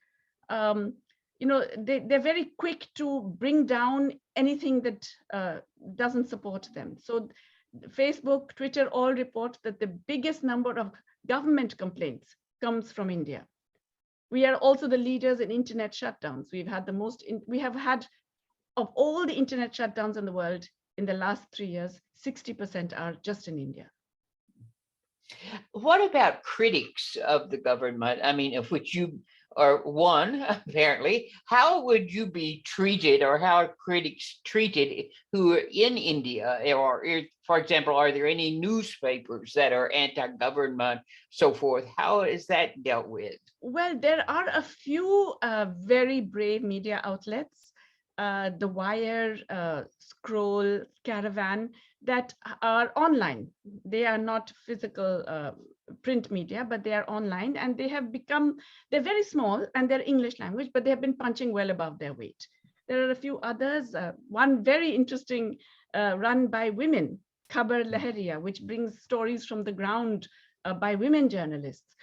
they're very quick to bring down anything that doesn't support them. So Facebook, Twitter all report that the biggest number of government complaints comes from India. We are also the leaders in internet shutdowns. We have had, of all the internet shutdowns in the world in the last 3 years, 60% are just in India. What about critics of the government? I mean, of which you are one, apparently. How would you be treated, or how are critics treated who are in India? Or, for example, are there any newspapers that are anti-government, so forth? How is that dealt with? Well, there are a few very brave media outlets, The Wire, Scroll, Caravan, that are online. They are not physical print media, but they are online, and they're very small and they're English language, but they have been punching well above their weight. There are a few others, one very interesting run by women, Khabar Lahariya, which brings stories from the ground by women journalists.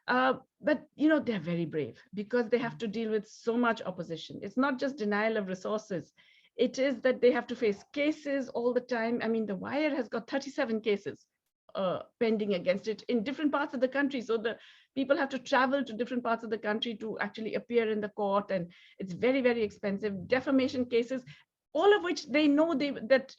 But they're very brave because they have to deal with so much opposition. It's not just denial of resources. It is that they have to face cases all the time. I mean, The Wire has got 37 cases pending against it in different parts of the country. So the people have to travel to different parts of the country to actually appear in the court, and it's very, very expensive. Defamation cases, all of which they know that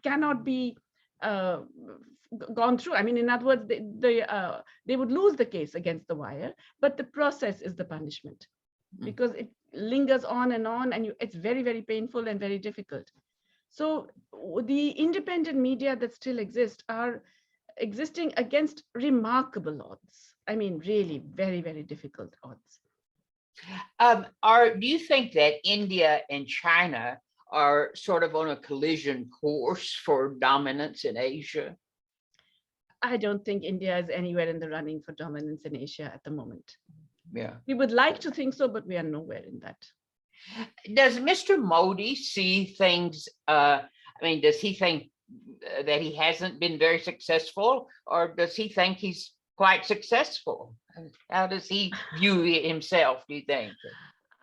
cannot be gone through. I mean, in other words, they would lose the case against The Wire, but the process is the punishment because it lingers on, and it's very, very painful and very difficult. So the independent media that still exist are existing against remarkable odds. I mean, really very, very difficult odds. Do you think that India and China are sort of on a collision course for dominance in Asia? I don't think India is anywhere in the running for dominance in Asia at the moment. Yeah. We would like to think so, but we are nowhere in that. Does Mr. Modi see things, does he think that he hasn't been very successful, or does he think he's quite successful? How does he view himself, do you think?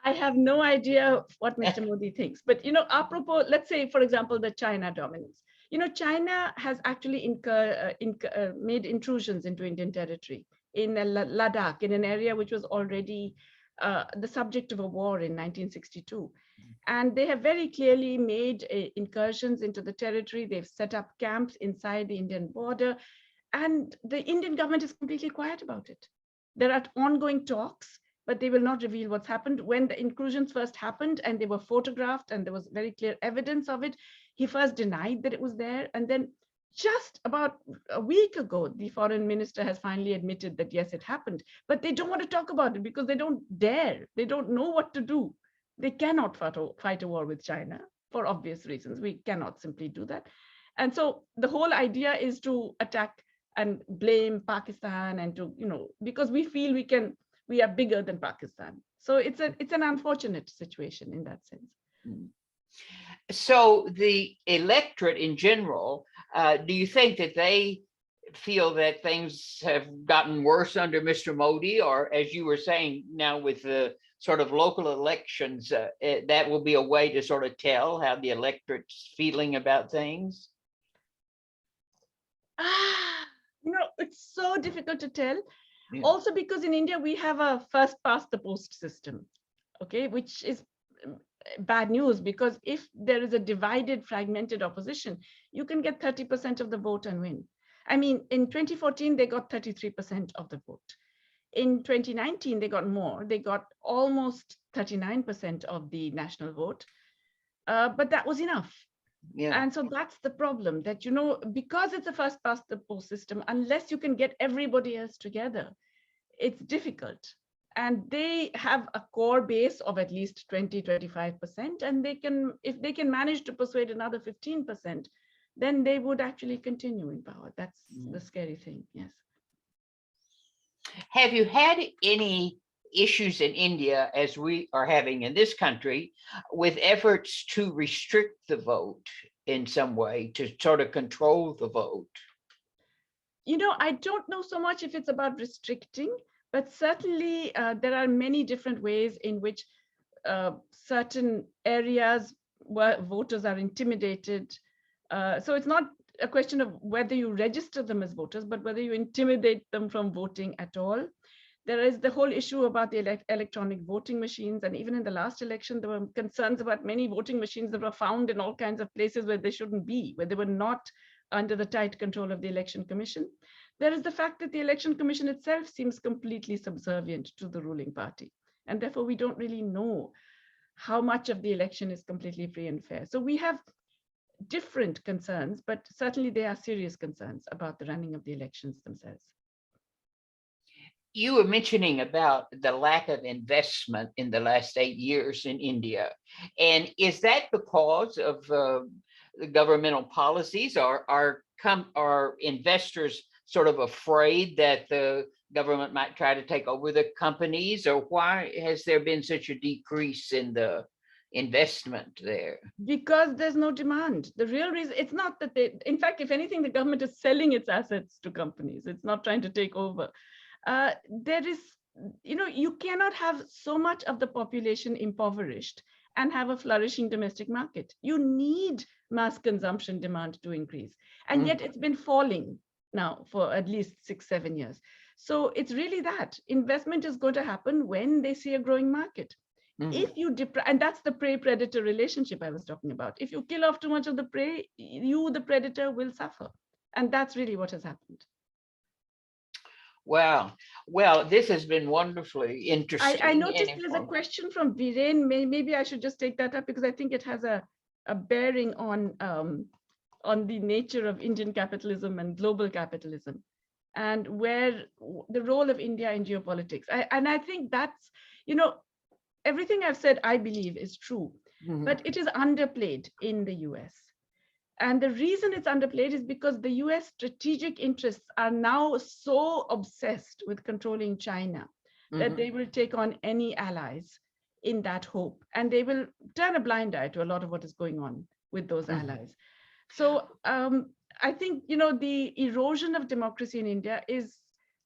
I have no idea what Mr. Modi thinks, but apropos, let's say, for example, the China dominance. China has actually made intrusions into Indian territory in Ladakh, in an area which was already the subject of a war in 1962. And they have very clearly made incursions into the territory. They've set up camps inside the Indian border, and the Indian government is completely quiet about it. There are ongoing talks, but they will not reveal what's happened. When the incursions first happened and they were photographed and there was very clear evidence of it, he first denied that it was there. And then just about a week ago, the foreign minister has finally admitted that, yes, it happened, but they don't want to talk about it because they don't dare. They don't know what to do. They cannot fight a war with China for obvious reasons. We cannot simply do that. And so the whole idea is to attack and blame Pakistan, and to, because we feel we are bigger than Pakistan. So it's an unfortunate situation in that sense. So the electorate in general, do you think that they feel that things have gotten worse under Mr. Modi, or as you were saying now with the sort of local elections, that will be a way to sort of tell how the electorate's feeling about things? It's so difficult to tell. Yeah. Also because in India, we have a first past the post system, okay, which is bad news, because if there is a divided, fragmented opposition, you can get 30% of the vote and win. I mean, in 2014, they got 33% of the vote. In 2019, they got more. They got almost 39% of the national vote, but that was enough. Yeah. And so that's the problem, that, because it's a first past the post system, unless you can get everybody else together, it's difficult. And they have a core base of at least 20-25%, and if they can manage to persuade another 15%, then they would actually continue in power. That's the scary thing. Yes. Have you had any issues in India, as we are having in this country, with efforts to restrict the vote in some way, to sort of control the vote? I don't know so much if it's about restricting, but certainly there are many different ways in which certain areas where voters are intimidated. So it's not a question of whether you register them as voters, but whether you intimidate them from voting at all. There is the whole issue about the electronic voting machines. And even in the last election, there were concerns about many voting machines that were found in all kinds of places where they shouldn't be, where they were not under the tight control of the Election Commission. There is the fact that the Election Commission itself seems completely subservient to the ruling party. And therefore, we don't really know how much of the election is completely free and fair. So we have different concerns, but certainly they are serious concerns about the running of the elections themselves. You were mentioning about the lack of investment in the last 8 years in India. And is that because of the governmental policies, or are investors sort of afraid that the government might try to take over the companies, or why has there been such a decrease in the investment there? Because there's no demand. The real reason, it's not that in fact, if anything, the government is selling its assets to companies. It's not trying to take over. There is, you cannot have so much of the population impoverished and have a flourishing domestic market. You need mass consumption demand to increase. And yet it's been falling now for at least 6-7 years. So it's really that investment is going to happen when they see a growing market. If you and that's the prey-predator relationship I was talking about. If you kill off too much of the prey, you, the predator, will suffer. And that's really what has happened. Wow. Well, this has been wonderfully interesting. I noticed there's a question from Viren. Maybe I should just take that up, because I think it has a bearing on the nature of Indian capitalism and global capitalism, and where the role of India in geopolitics. And I think that's, everything I've said, I believe is true, but it is underplayed in the US. And the reason it's underplayed is because the US strategic interests are now so obsessed with controlling China that they will take on any allies in that hope. And they will turn a blind eye to a lot of what is going on with those allies. So I think, the erosion of democracy in India is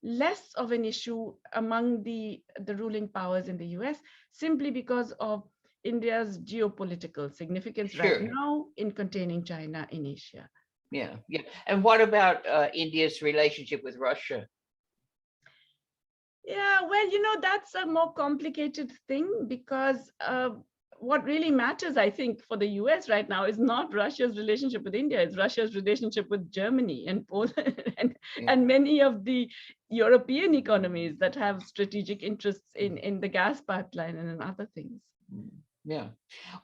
less of an issue among the ruling powers in the US, simply because of India's geopolitical significance right now in containing China in Asia. Yeah. And what about India's relationship with Russia? Yeah, well, that's a more complicated thing, because what really matters, I think, for the US right now is not Russia's relationship with India, it's Russia's relationship with Germany and Poland and many of the European economies that have strategic interests in the gas pipeline and in other things. Yeah.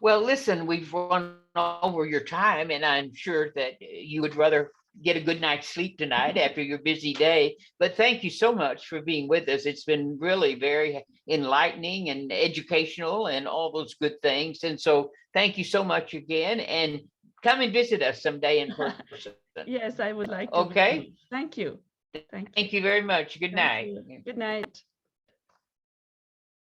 Well, listen, we've run over your time, and I'm sure that you would rather get a good night's sleep tonight after your busy day. But thank you so much for being with us. It's been really very enlightening and educational and all those good things. And so thank you so much again, and come and visit us someday in person. Yes, I would like to. Okay. Thank you. Thank you very much. Good night. Good night.